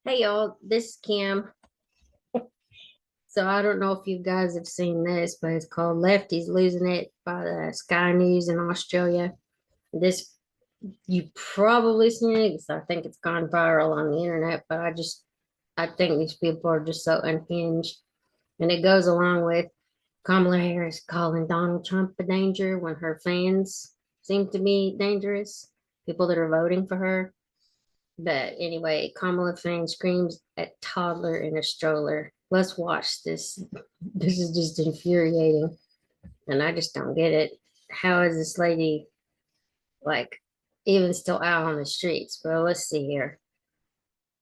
Hey y'all, this is Kim. So I don't know if you guys have seen this, but it's called Lefties Losing It by the Sky News in Australia. This you probably seen it because I think it's gone viral on the internet, but I think these people are just so unhinged. And it goes along with Kamala Harris calling Donald Trump a danger when her fans seem to be dangerous, people that are voting for her. But anyway, Kamala fan screams at toddler in a stroller. Let's watch this. This is just infuriating. And I just don't get it. How is this lady like even still out on the streets? Well, let's see here.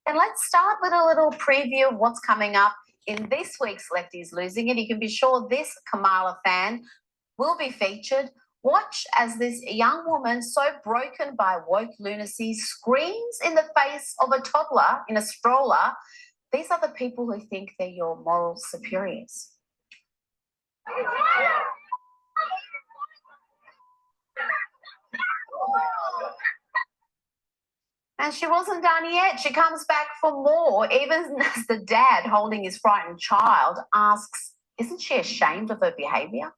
And let's start with a little preview of what's coming up in this week's Lefties Losing It. You can be sure this Kamala fan will be featured. Watch as this young woman, so broken by woke lunacy, screams in the face of a toddler in a stroller. These are the people who think they're your moral superiors. And she wasn't done yet. She comes back for more, even as the dad holding his frightened child asks, isn't she ashamed of her behaviour?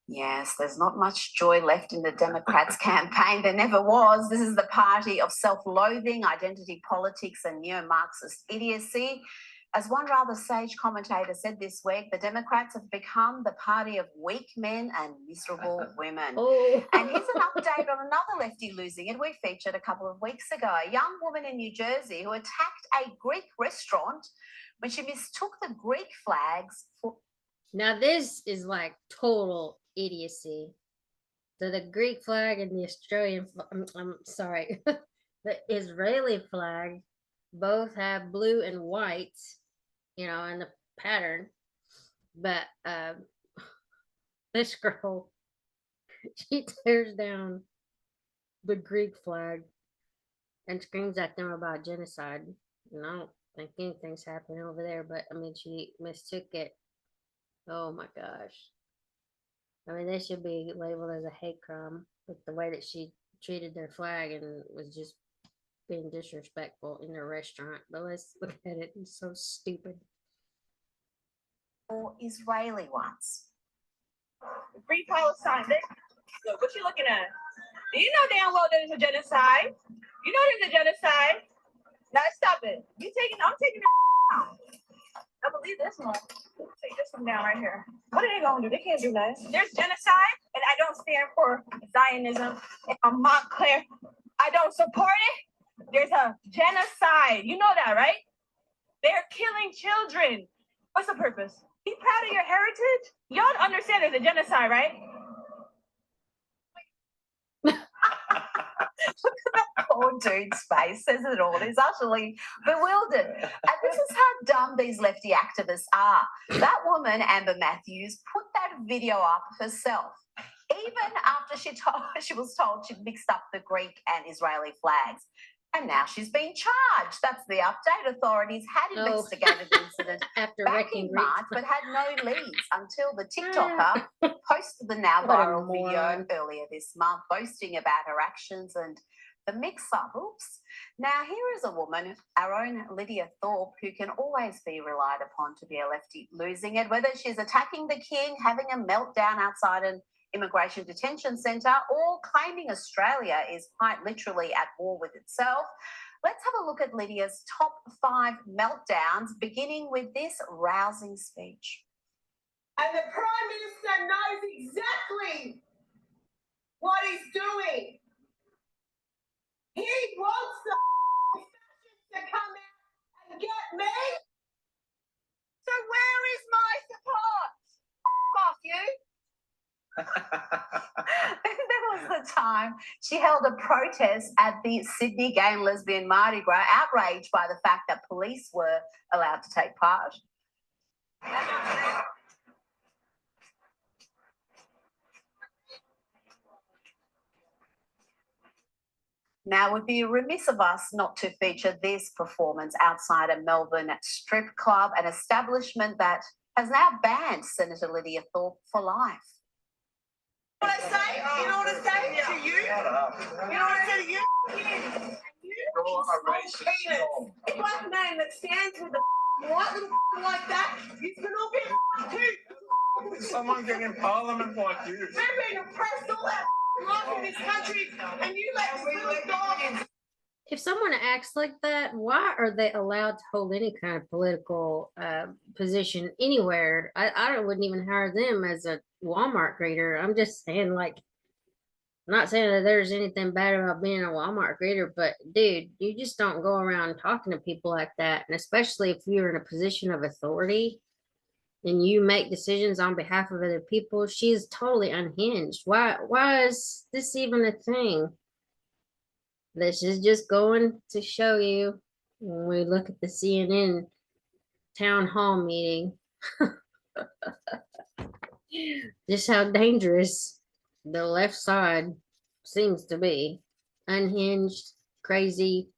Yes, there's not much joy left in the Democrats' campaign. There never was. This is the party of self-loathing, identity politics, and neo-Marxist idiocy. As one rather sage commentator said this week, the Democrats have become the party of weak men and miserable women. Oh. And here's an update on another lefty losing it we featured a couple of weeks ago. A young woman in New Jersey who attacked a Greek restaurant when she mistook the Greek flags for... Now this is like total idiocy. So the Greek flag and the Australian, I'm sorry, the Israeli flag both have blue and white, in the pattern. But this girl, she tears down the Greek flag and screams at them about genocide. And I don't think anything's happening over there, but I mean, she mistook it. Oh my gosh. I mean, they should be labeled as a hate crime with the way that she treated their flag and was just being disrespectful in their restaurant. But let's look at it. It's so stupid. Or Israeli ones. Free Palestine. Look, what you looking at? Do you know damn well there's a genocide? You know there's a genocide. Now stop it. I'm taking it down. I believe this one. Take this one down right here. What are they gonna do? They can't do that. There's genocide, and I don't stand for Zionism. And I'm Montclair. I don't support it. There's a genocide. You know that, right? They're killing children. What's the purpose? Be proud of your heritage? Y'all understand there's a genocide, right? Look at that poor dude's face, says it all. He's utterly bewildered. And this is how dumb these lefty activists are. That woman, Amber Matthews, put that video up herself, even after she was told she'd mixed up the Greek and Israeli flags. And now she's been charged. That's the update. Authorities had investigated the incident After back in March, but had no leads until the TikToker posted the now viral video earlier this month, boasting about her actions and the mix-up. Oops. Now, here is a woman, our own Lydia Thorpe, who can always be relied upon to be a lefty losing it, whether she's attacking the king, having a meltdown outside an immigration detention centre, or claiming Australia is quite literally at war with itself. Let's have a look at Lydia's top 5 meltdowns, beginning with this rousing speech. And the Prime Minister knows exactly what he's doing. He wants the fascists to come out and get me. So where is my support? Off you. There was the time she held a protest at the Sydney Gay and Lesbian Mardi Gras, outraged by the fact that police were allowed to take part. Now, it would be remiss of us not to feature this performance outside a Melbourne strip club, an establishment that has now banned Senator Lydia Thorpe for life. You know what I say? You know what I say to you? You know what I say to you? You black man that stands with a white little like that, you can all be too. Someone get in parliament like you. We've been oppressed all our life in this country, and you let this little dog. If someone acts like that, why are they allowed to hold any kind of political position anywhere? I wouldn't even hire them as a Walmart greeter. I'm just saying, like, I'm not saying that there's anything bad about being a Walmart greeter, but dude, you just don't go around talking to people like that. And especially if you're in a position of authority and you make decisions on behalf of other people, she's totally unhinged. Why is this even a thing? This is just going to show you when we look at the CNN town hall meeting, just how dangerous the left side seems to be. Unhinged, crazy,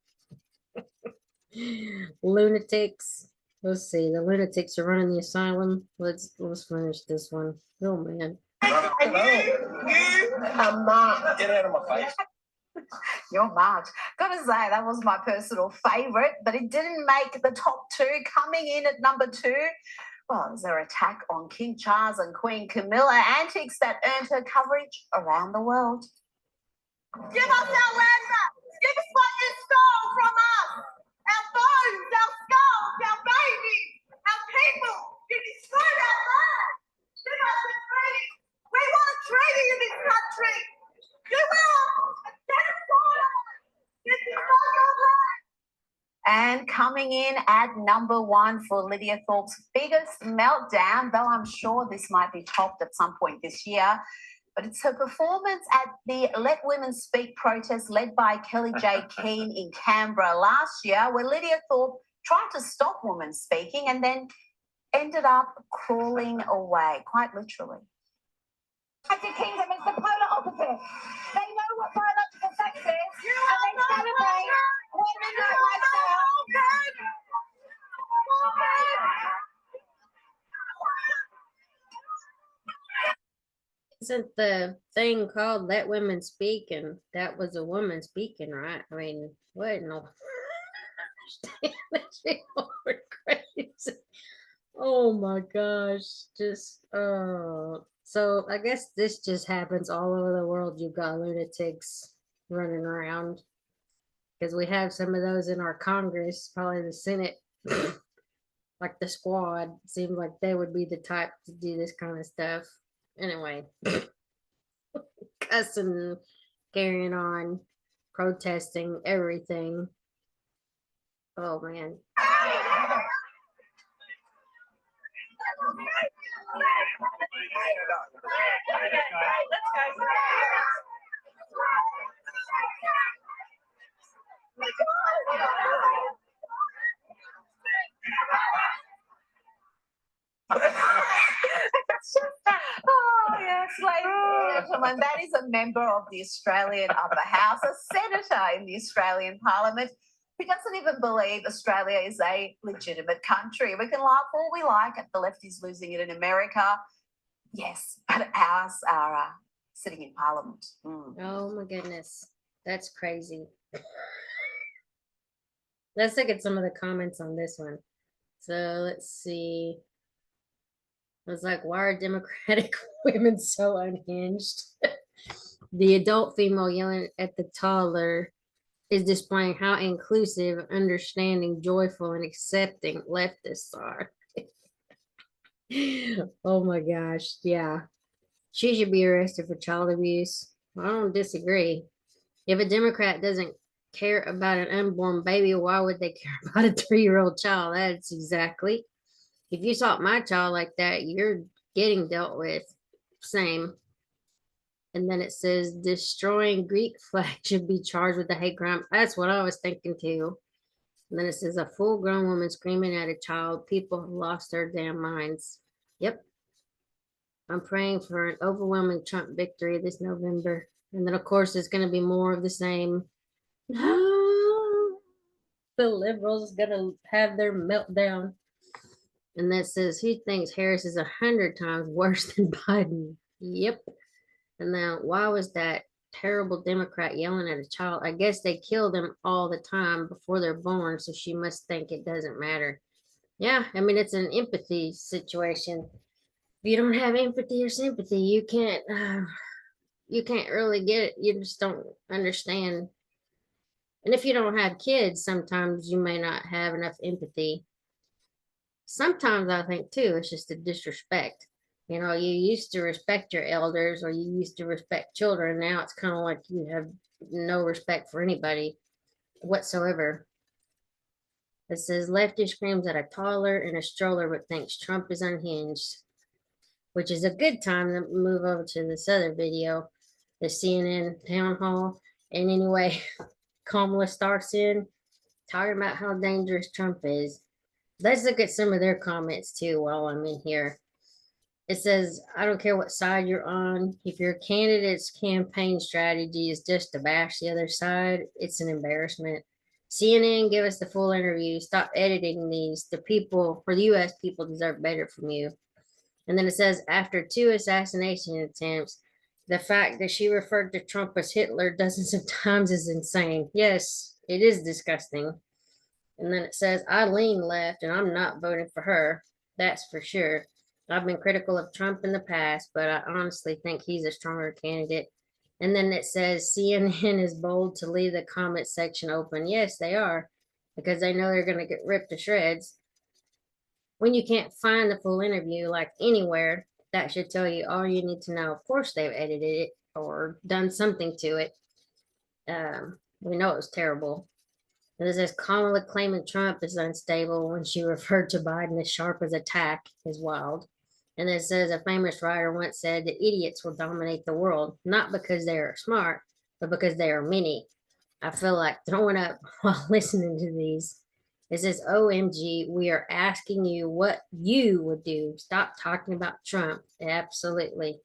lunatics. Let's see, the lunatics are running the asylum. Let's finish this one. Oh man. And you are marked. Get out of my face. You're marked. Gotta say, that was my personal favourite, but it didn't make the top two. Coming in at number 2, well, is their attack on King Charles and Queen Camilla, antics that earned her coverage around the world. Give us our land back. Give us what you stole from us. Our bones, our skulls, our babies, our people. You destroyed our land. Give us a treaty. We want a treaty in this country. You will. This is not your land. And coming in at number 1 for Lydia Thorpe's biggest meltdown, though I'm sure this might be topped at some point this year, but it's her performance at the Let Women Speak protest led by Kelly J. Keane in Canberra last year, where Lydia Thorpe tried to stop women speaking and then ended up crawling away, quite literally. United Kingdom is the polar opposite. They know what biological sex is, and they celebrate women like myself. Isn't the thing called Let Women Speak, and that was a woman speaking, right? I mean, what? No. Crazy. Oh my gosh. Just so I guess this just happens all over the world. You've got lunatics running around because we have some of those in our Congress, probably the Senate, like the squad. Seems like they would be the type to do this kind of stuff. Anyway, cussing, carrying on, protesting, everything. Oh man. Oh, yes, ladies and gentlemen, that is a member of the Australian Upper House, a senator in the Australian Parliament, who doesn't even believe Australia is a legitimate country. We can laugh all we like at the lefties losing it in America. Yes, but ours are sitting in Parliament. Oh my goodness. That's crazy. Let's look at some of the comments on this one. So let's see. It's like, why are Democratic women so unhinged? The adult female yelling at the toddler is displaying how inclusive, understanding, joyful, and accepting leftists are. Oh my gosh. Yeah. She should be arrested for child abuse. I don't disagree. If a Democrat doesn't care about an unborn baby, why would they care about a 3-year-old child? That's exactly. If you saw my child like that, you're getting dealt with. Same. And then it says destroying Greek flag should be charged with a hate crime. That's what I was thinking too. And then it says a full-grown woman screaming at a child. People have lost their damn minds. Yep. I'm praying for an overwhelming Trump victory this November. And then, of course, it's going to be more of the same. The liberals going to have their meltdown. And that says, who thinks Harris is 100 times worse than Biden? Yep. And then why was that terrible Democrat yelling at a child? I guess they kill them all the time before they're born, so she must think it doesn't matter. Yeah, I mean, it's an empathy situation. If you don't have empathy or sympathy, you can't really get it. You just don't understand. And if you don't have kids, sometimes you may not have enough empathy. Sometimes I think too, it's just a disrespect. You know, you used to respect your elders or you used to respect children. Now it's kind of like you have no respect for anybody whatsoever. It says lefty screams at a toddler in a stroller but thinks Trump is unhinged, which is a good time to move over to this other video, the CNN town hall. And anyway, Kamala starts in talking about how dangerous Trump is. Let's look at some of their comments too while I'm in here. It says, I don't care what side you're on. If your candidate's campaign strategy is just to bash the other side, it's an embarrassment. CNN, give us the full interview. Stop editing these. The people, for the US people, deserve better from you. And then it says, after 2 assassination attempts, the fact that she referred to Trump as Hitler dozens of times is insane. Yes, it is disgusting. And then it says, I lean left and I'm not voting for her. That's for sure. I've been critical of Trump in the past, but I honestly think he's a stronger candidate. And then it says, CNN is bold to leave the comment section open. Yes, they are, because they know they're going to get ripped to shreds. When you can't find the full interview, like anywhere, that should tell you all you need to know. Of course, they've edited it or done something to it. We know it was terrible. And it says Kamala claiming Trump is unstable when she referred to Biden as sharp as a tack is wild. And it says a famous writer once said that idiots will dominate the world, not because they are smart, but because they are many. I feel like throwing up while listening to these. It says, OMG, we are asking you what you would do. Stop talking about Trump. Absolutely.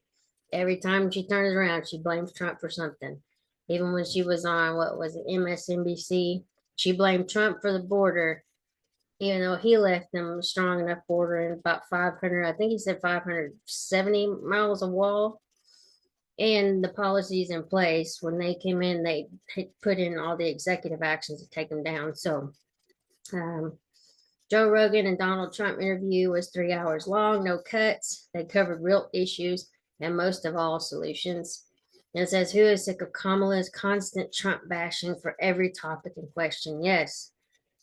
Every time she turns around, she blames Trump for something. Even when she was on, what was it, MSNBC, she blamed Trump for the border, even though he left them a strong enough border and about 500, I think he said 570 miles of wall. And the policies in place, when they came in, they put in all the executive actions to take them down. So, Joe Rogan and Donald Trump interview was 3 hours long, no cuts. They covered real issues and most of all solutions. And it says, who is sick of Kamala's constant Trump bashing for every topic in question? Yes.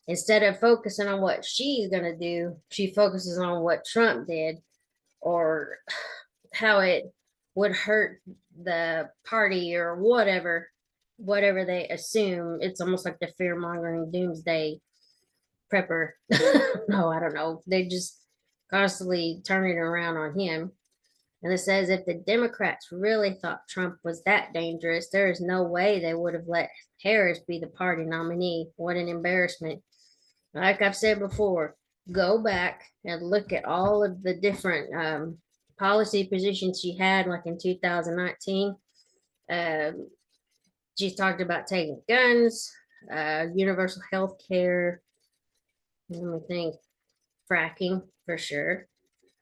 Instead of focusing on what she's going to do, she focuses on what Trump did or how it would hurt the party or whatever they assume. It's almost like the fear mongering doomsday prepper. No, I don't know. They just constantly turn it around on him. And it says if the Democrats really thought Trump was that dangerous, there is no way they would have let Harris be the party nominee. What an embarrassment. Like I've said before, go back and look at all of the different policy positions she had, like in 2019. She's talked about taking guns, universal health care, let me think, fracking for sure,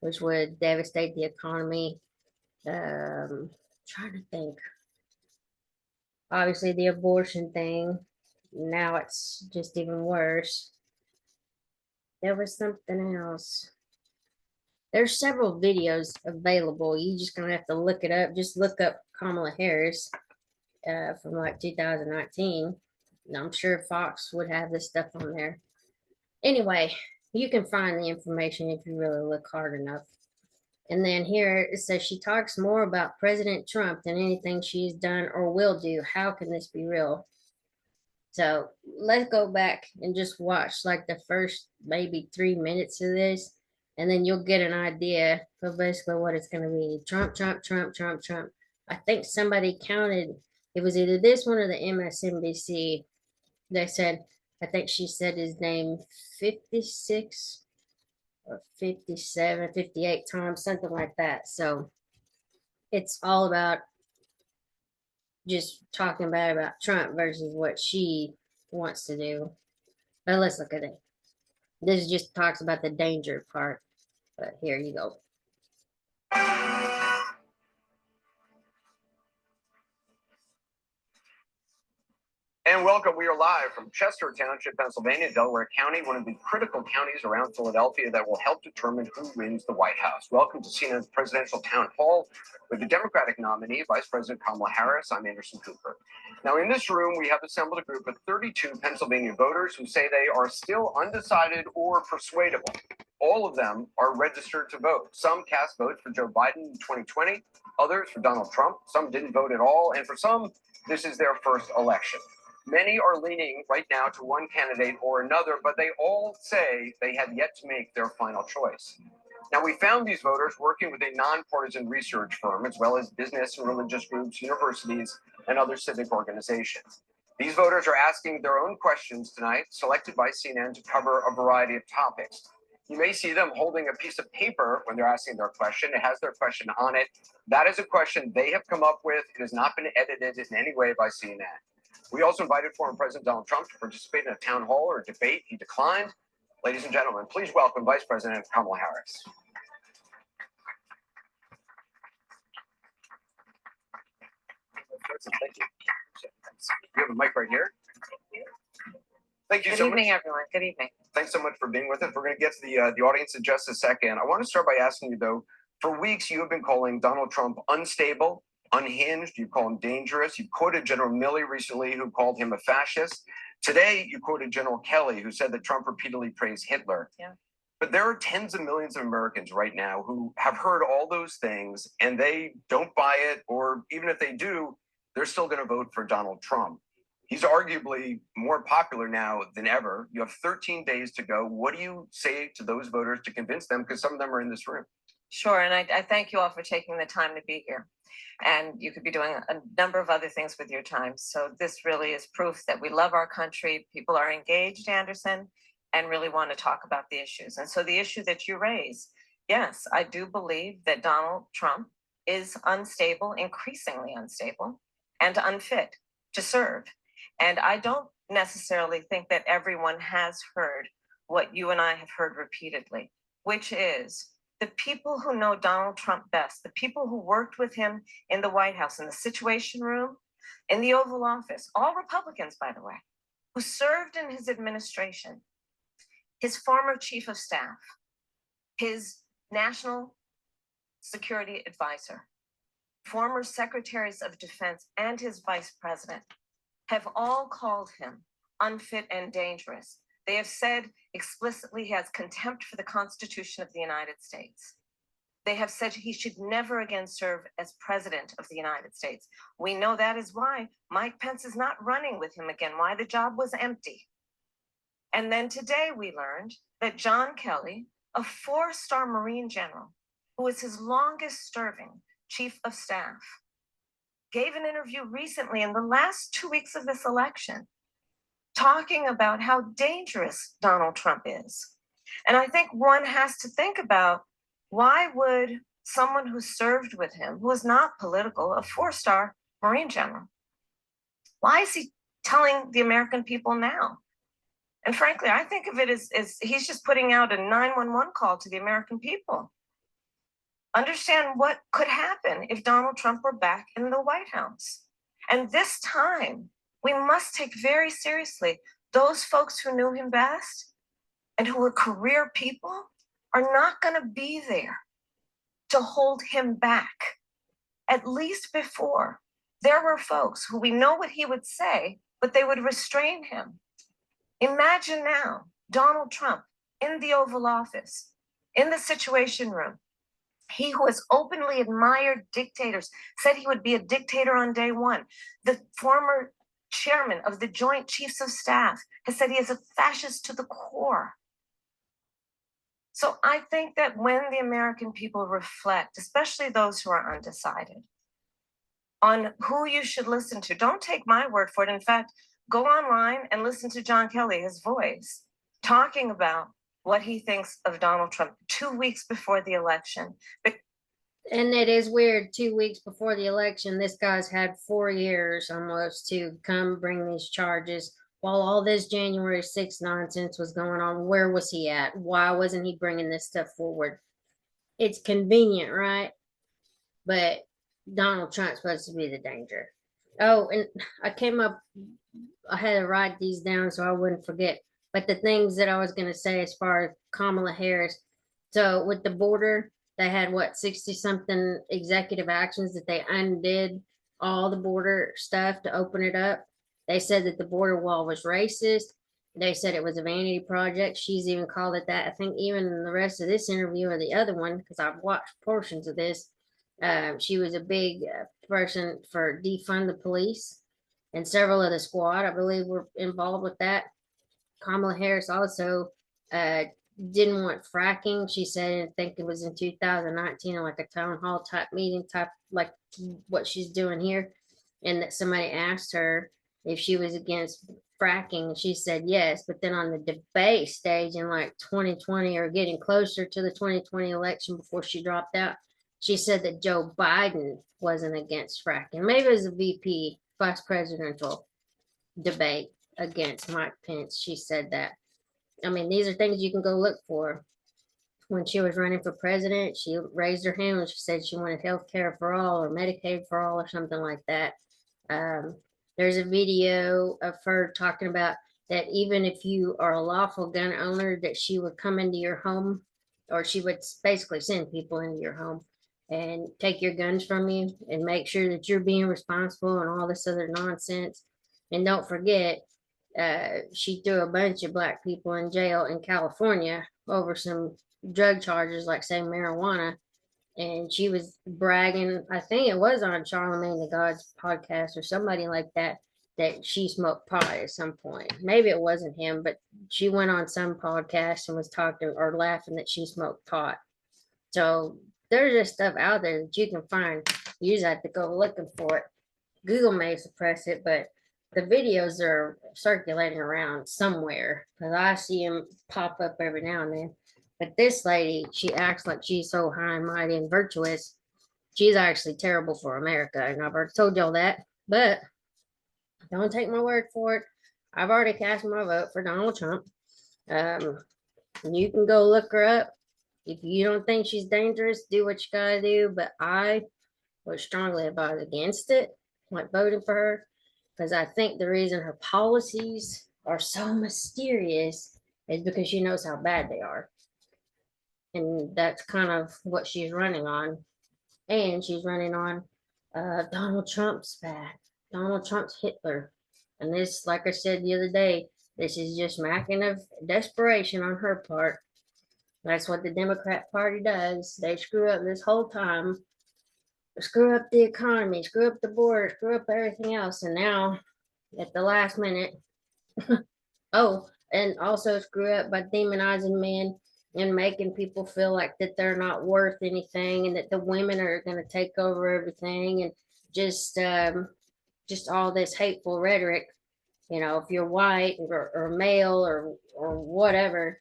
which would devastate the economy. Trying to think. Obviously, the abortion thing. Now it's just even worse. There was something else. There's several videos available. You just gonna have to look it up. Just look up Kamala Harris from like 2019. I'm sure Fox would have this stuff on there. Anyway, you can find the information if you really look hard enough. And then here it says she talks more about President Trump than anything she's done or will do. How can this be real? So let's go back and just watch like the first maybe 3 minutes of this, and then you'll get an idea of basically what it's going to be. Trump, Trump, Trump, Trump, Trump. I think somebody counted, it was either this one or the MSNBC. They said, I think she said his name 56 or 57, 58 times, something like that. So it's all about just talking bad about Trump versus what she wants to do. But let's look at it. This just talks about the danger part. But here you go. And welcome. We are live from Chester Township, Pennsylvania, Delaware County, one of the critical counties around Philadelphia that will help determine who wins the White House. Welcome to CNN's presidential town hall with the Democratic nominee, Vice President Kamala Harris. I'm Anderson Cooper. Now, in this room, we have assembled a group of 32 Pennsylvania voters who say they are still undecided or persuadable. All of them are registered to vote. Some cast votes for Joe Biden in 2020, others for Donald Trump. Some didn't vote at all, and for some, this is their first election. Many are leaning right now to one candidate or another, but they all say they have yet to make their final choice. Now, we found these voters working with a nonpartisan research firm, as well as business and religious groups, universities, and other civic organizations. These voters are asking their own questions tonight, selected by CNN to cover a variety of topics. You may see them holding a piece of paper when they're asking their question. It has their question on it. That is a question they have come up with. It has not been edited in any way by CNN. We also invited former President Donald Trump to participate in a town hall or a debate. He declined. Ladies and gentlemen, please welcome Vice President Kamala Harris. Thank you. You have a mic right here. Thank you so much. Good evening, everyone. Good evening. Thanks so much for being with us. We're going to get to the audience in just a second. I want to start by asking you, though, for weeks you have been calling Donald Trump unstable, unhinged. You call him dangerous. You quoted General Milley recently, who called him a fascist. Today, you quoted General Kelly, who said that Trump repeatedly praised Hitler. Yeah. But there are tens of millions of Americans right now who have heard all those things and they don't buy it, or even if they do, they're still going to vote for Donald Trump. He's arguably more popular now than ever. You have 13 days to go. What do you say to those voters to convince them? Because some of them are in this room. Sure. And I thank you all for taking the time to be here. And you could be doing a number of other things with your time. So this really is proof that we love our country. People are engaged, Anderson, and really want to talk about the issues. And so the issue that you raise, yes, I do believe that Donald Trump is unstable, increasingly unstable, and unfit to serve. And I don't necessarily think that everyone has heard what you and I have heard repeatedly, which is the people who know Donald Trump best, the people who worked with him in the White House, in the Situation Room, in the Oval Office, all Republicans, by the way, who served in his administration, his former chief of staff, his national security advisor, former secretaries of defense, and his vice president have all called him unfit and dangerous. They have said explicitly he has contempt for the Constitution of the United States. They have said he should never again serve as president of the United States. We know that is why Mike Pence is not running with him again, why the job was empty. And then today we learned that John Kelly, a 4-star Marine general, who was his longest serving chief of staff, gave an interview recently in the last 2 weeks of this election, talking about how dangerous Donald Trump is. And I think one has to think about, why would someone who served with him, who is not political, a 4-star Marine general, why is he telling the American people now? And frankly, I think of it as he's just putting out a 911 call to the American people. Understand what could happen if Donald Trump were back in the White House. And this time, we must take very seriously those folks who knew him best and who were career people are not going to be there to hold him back. At least before, there were folks who we know what he would say, but they would restrain him. Imagine now Donald Trump in the Oval Office, in the Situation Room. He who has openly admired dictators, said he would be a dictator on day one. The former chairman of the Joint Chiefs of Staff has said he is a fascist to the core. So I think that when the American people reflect, especially those who are undecided, on who you should listen to, don't take my word for it. In fact, go online and listen to John Kelly, his voice, talking about what he thinks of Donald Trump 2 weeks before the election. And it is weird, 2 weeks before the election, this guy's had 4 years almost to come bring these charges. While all this January 6th nonsense was going on, where was he at? Why wasn't he bringing this stuff forward? it's convenient, right? But Donald Trump's supposed to be the danger. Oh, and I had to write these down so I wouldn't forget. But the things that I was going to say as far as Kamala Harris. So with the border, they had what, 60 something executive actions that they undid all the border stuff to open it up. They said that the border wall was racist. They said it was a vanity project. She's even called it that. I think even in the rest of this interview or the other one, because I've watched portions of this, she was a big person for defund the police, and several of the squad, I believe, were involved with that. Kamala Harris also uh, didn't want fracking. She said, I think it was in 2019, like a town hall type meeting, type like what she's doing here, and that somebody asked her if she was against fracking, and she said yes. But then on the debate stage in like 2020 or getting closer to the 2020 election before she dropped out, she said that Joe Biden wasn't against fracking. Maybe it was a VP, vice presidential debate against Mike Pence. She said that. I mean, these are things you can go look for. When she was running for president, she raised her hand and she said she wanted health care for all or Medicaid for all or something like that. Um, there's a video of her talking about that even if you are a lawful gun owner, that she would come into your home, or she would basically send people into your home and take your guns from you and make sure that you're being responsible and all this other nonsense. And don't forget, she threw a bunch of black people in jail in California over some drug charges, like say marijuana. And she was bragging, I think it was on Charlemagne the God's podcast or somebody like that, that she smoked pot at some point. Maybe it wasn't him, but she went on some podcast and was talking or laughing that she smoked pot. So there's just stuff out there that you can find. You just have to go looking for it. Google may suppress it, but the videos are circulating around somewhere because I see them pop up every now and then. But this lady, she acts like she's so high and mighty and virtuous. She's actually terrible for America, and I've already told y'all that. But don't take my word for it. I've already cast my vote for Donald Trump. Um, you can go look her up. If you don't think she's dangerous, do what you gotta do. But I would strongly advise against it, like voting for her, because I think the reason her policies are so mysterious is because she knows how bad they are. And that's kind of what she's running on. And she's running on Donald Trump's back. Donald Trump's Hitler. And this, like I said the other day, this is just macking of desperation on her part. That's what the Democrat Party does. They screw up this whole time, screw up the economy, screw up the border, screw up everything else. And now, at the last minute, oh, and also screw up by demonizing men and making people feel like that they're not worth anything and that the women are going to take over everything, and just all this hateful rhetoric. You know, if you're white or male or whatever,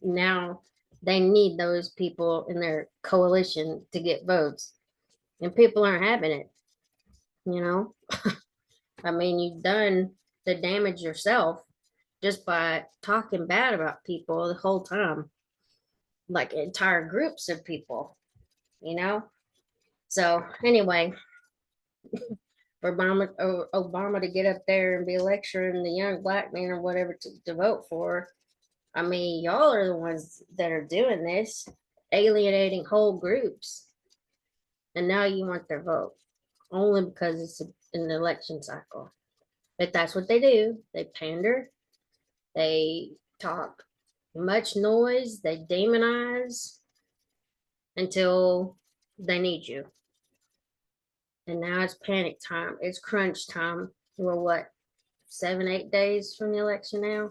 now they need those people in their coalition to get votes, and people aren't having it. You know, I mean, you've done the damage yourself just by talking bad about people the whole time, like entire groups of people, you know? So anyway, for Obama to get up there and be lecturing the young black men or whatever to vote for, I mean, y'all are the ones that are doing this, alienating whole groups. And now you want their vote only because it's an election cycle. But that's what they do. They pander, they talk much noise, they demonize until they need you. And now it's panic time. It's crunch time. We're what, 7-8 days from the election now?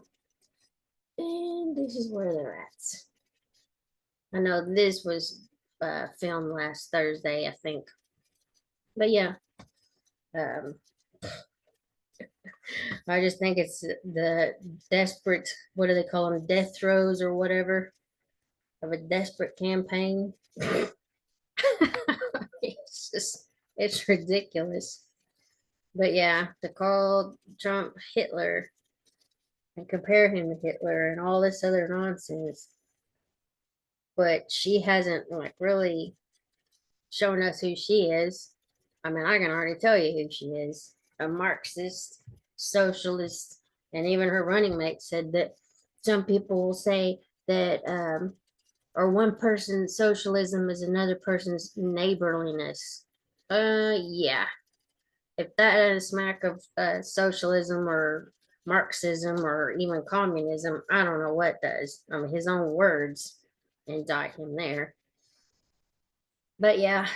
And this is where they're at. I know this was filmed last Thursday, I think. But yeah, I just think it's the desperate, what do they call them, death throes or whatever, of a desperate campaign. It's ridiculous. But yeah, to call Trump Hitler and compare him to Hitler and all this other nonsense, but she hasn't like really shown us who she is. I mean, I can already tell you who she is: a Marxist, socialist, and even her running mate said that some people will say that, or one person's socialism is another person's neighborliness. Yeah. If that is smack of socialism or Marxism or even communism, I don't know what does. I mean, his own words indict him there. But yeah,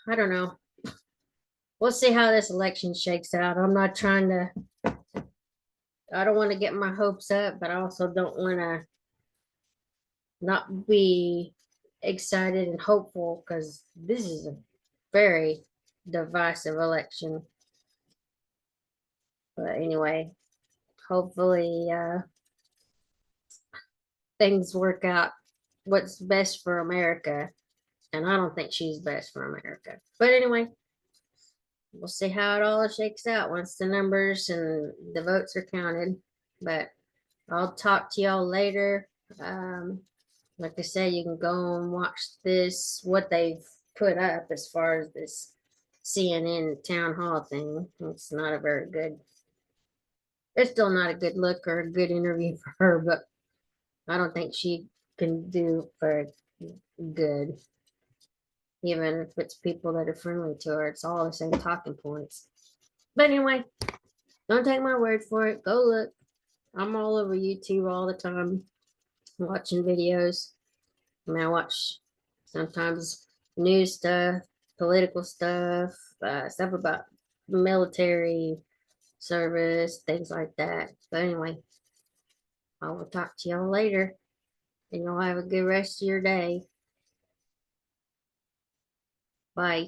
I don't know. We'll see how this election shakes out. I'm not trying to, I don't want to get my hopes up, but I also don't want to not be excited and hopeful because this is a very divisive election. But anyway, hopefully things work out what's best for America. And I don't think she's best for America. But anyway, we'll see how it all shakes out once the numbers and the votes are counted. But I'll talk to y'all later. Like I said, you can go and watch this, what they've put up as far as this CNN town hall thing. It's not a very good, it's still not a good look or a good interview for her, but I don't think she can do very good. Even if it's people that are friendly to her, it's all the same talking points. But anyway, don't take my word for it. Go look. I'm all over YouTube all the time watching videos. I mean, I watch sometimes news stuff, political stuff, stuff about military service, things like that. But anyway, I will talk to y'all later, and y'all have a good rest of your day. Bye.